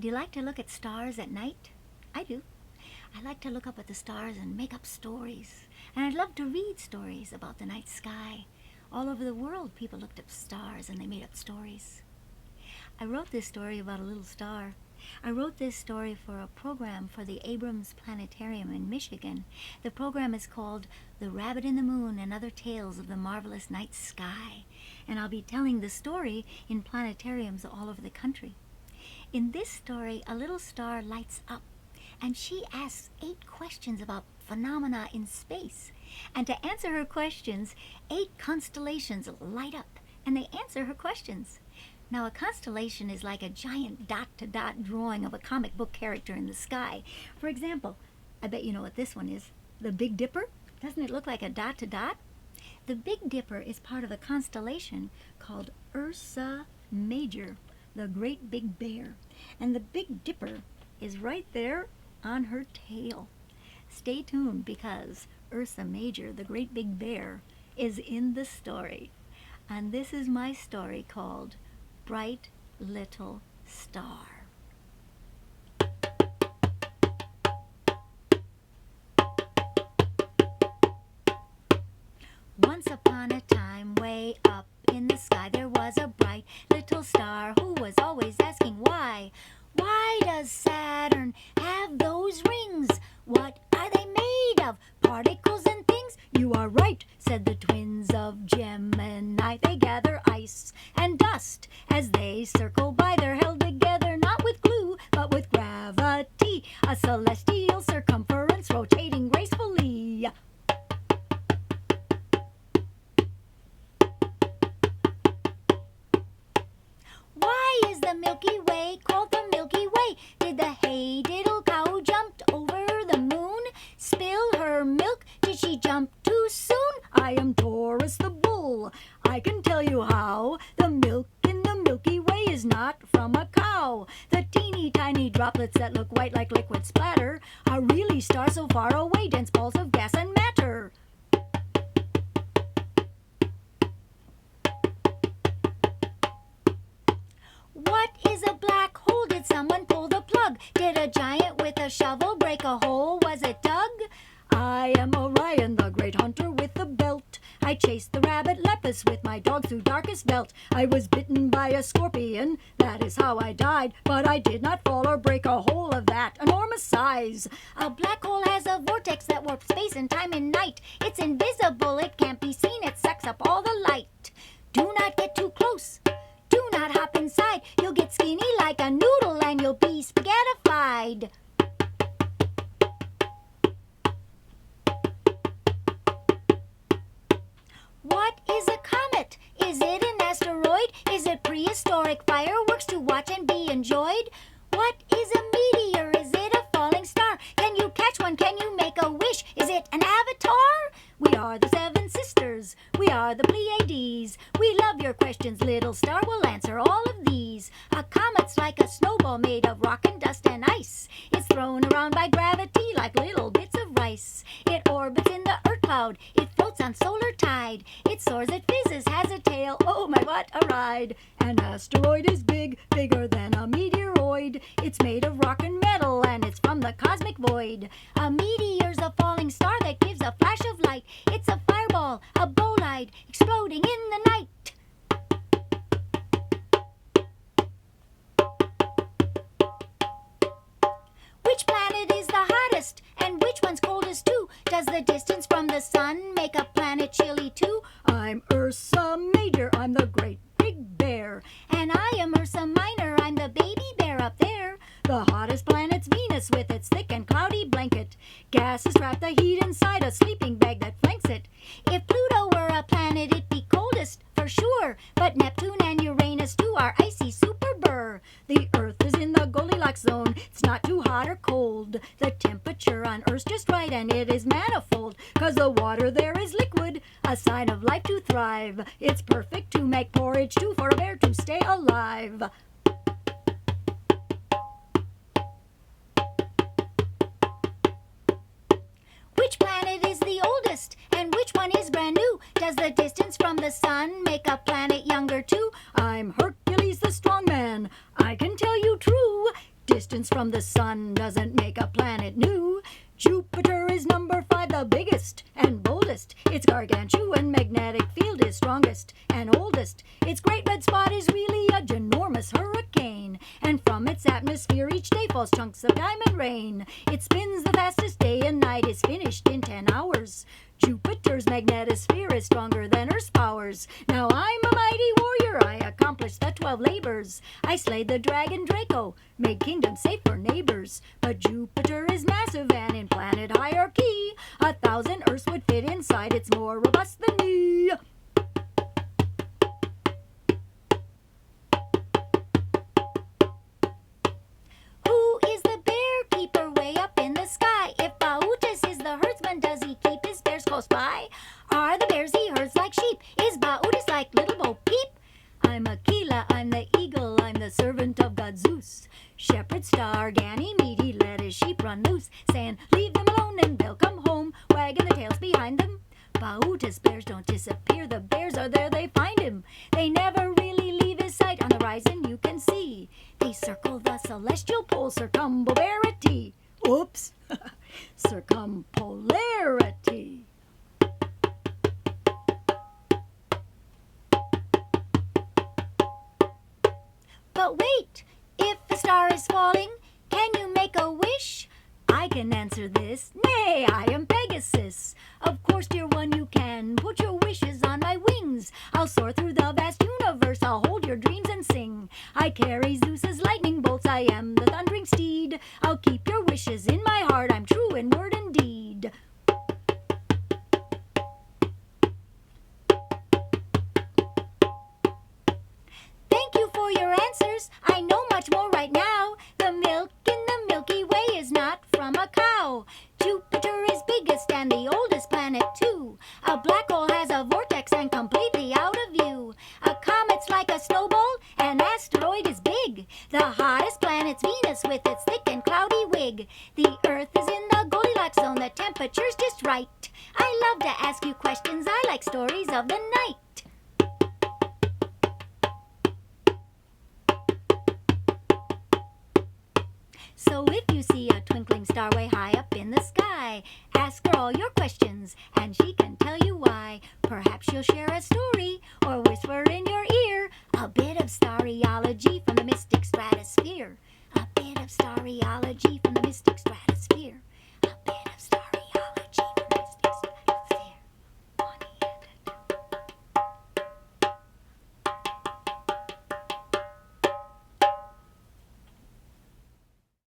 Do you like to look at stars at night? I do. I like to look up at the stars and make up stories. And I'd love to read stories about the night sky. All over the world, people looked at stars and they made up stories. I wrote this story about a little star. I wrote this story for a program for the Abrams Planetarium in Michigan. The program is called The Rabbit in the Moon and Other Tales of the Marvelous Night Sky. And I'll be telling the story in planetariums all over the country. In this story, a little star lights up, and she asks 8 questions about phenomena in space. And to answer her questions, 8 constellations light up, and they answer her questions. Now, a constellation is like a giant dot-to-dot drawing of a comic book character in the sky. For example, I bet you know what this one is. The Big Dipper? Doesn't it look like a dot-to-dot? The Big Dipper is part of a constellation called Ursa Major, the Great Big Bear. And the Big Dipper is right there on her tail. Stay tuned because Ursa Major, the Great Big Bear, is in the story. And this is my story called Bright Little Star. Once upon a time, way up in the sky, there was a bright little star who was always asking why. Why does Saturn have those rings? What are they made of? Particles and things? You are right, said the twins of Gemini. They gather ice and dust as they circle by. They're held together not with glue, but with gravity, a celestial circumference rotating gracefully. Why is the Milky Way called the Milky Way? Did the hey-diddle cow jumped over the moon? Spill her milk? Did she jump too soon? I am Taurus the bull. I can tell you how. The milk in the Milky Way is not from a cow. The teeny tiny droplets that look white like liquid splatter are really stars so far away, dense balls of gas and matter. What is a black hole? Did someone pull the plug? Did a giant with a shovel break a hole? Was it Doug? I am Orion, the great hunter with the belt. I chased the rabbit Lepus with my dog through darkest belt. I was bitten by a scorpion, that is how I died. But I did not fall or break a hole of that enormous size. A black hole has a vortex that warps space and time and night. It's invisible, it can't be seen, it sucks up all the light. Do not get too close. Do not hop inside. You'll get skinny like a noodle and you'll be spaghettified. What is a comet? Is it an asteroid? Is it prehistoric fireworks to watch and be enjoyed? What is a meteor? Is it a falling star? Can you catch one? Can you make a wish? Is it an avatar? We are the Seven Sisters. We are the Pleiades. We love your questions, little star. We'll answer all of these. A comet's like a snowball made of rock and dust and ice. It's thrown around by gravity like little bits of rice. It orbits in the Earth cloud. It floats on solar tide. It soars, it fizzes, has a tail. Oh my, what a ride. An asteroid is big, bigger than a meteoroid. It's made of rock and metal and it's from the cosmic void. A meteor's a falling star that gives a flash of light. It's a fireball, a bolide, exploding in the night. Which planet is the hottest and which one's coldest too? Does the distance from the sun make a planet chilly too? I'm Ursa Major, I'm the great big bear. And I am Ursa Minor, I'm the baby bear up there. The hottest planet's Venus with its thick and cloudy blanket. Gases trap the heat inside a sleeping bag that flanks it. If Pluto were a planet, it'd be coldest for sure. But Neptune and Uranus too are icy super burr. The Earth is in the Goldilocks zone. It's not too hot or cold. The temperature on Earth's just right and it is manifold. 'Cause the water there is liquid, a sign of life to thrive. It's perfect to make porridge too for a bear to stay alive. Which planet is the oldest and which one is brand new? Does the distance from the sun make a planet younger too? I'm Hercules the strong man, I can tell you true. distance from the sun doesn't make a planet new. Jupiter is number 5, the biggest and boldest. Its gargantuan magnetic field is strongest and oldest. Its great red spot is really a ginormous hurricane, and from its atmosphere each day falls chunks of diamond rain. It spins the fastest, day and night is finished in 10 hours. Jupiter's magnetosphere is stronger than Earth's powers. Now I'm a mighty warrior, I accomplished the 12 labors. I slayed the dragon Draco, made kingdoms safe for neighbors. But Jupiter is massive and in planet hierarchy 1,000 Earths would fit inside, it's more robust than me. Who is the bear keeper way up in the sky? If Bautis is the herdsman, does he keep his bears close by? Are the bears he herds like sheep? Is Bautis like little Bo Peep? I'm Aquila, I'm the eagle, I'm the servant of God Zeus. Shepherd star Ganymede, he let his sheep run loose, saying, leave them alone and they'll come home, wagging their tails behind them. Bautis bears don't disappear, the bears are there, they find him. They never really leave his sight, on the horizon you can see. They circle the celestial pole, circumpolarity. Oops, circumpolarity. But wait, if the star is falling, can you make a wish? I can answer this, nay, I am Pegasus. Of course, dear one, you can put your wishes on my wings. I'll soar through the vast universe, I'll hold your dreams and sing. I carry Zeus's lightning bolts, I am the thundering steed. I'll keep your wishes in my heart, I'm true in word and deed. Thank you for your answers, I know much more right now. The milk in the Milky Way is not from a cow. Jupiter is biggest and the oldest planet too. A black hole has a vortex and completely out of view. A comet's like a snowball, an asteroid is big. The hottest planet's Venus with its thick and cloudy wig. The Earth is in the Goldilocks zone, the temperature's just right. I love to ask you questions, I like stories of the night. So if you see a twinkling star way high up in the sky, ask her all your questions and she can tell you why. Perhaps she'll share a story or whisper in your ear a bit of starryology from the mystic stratosphere. A bit of starryology.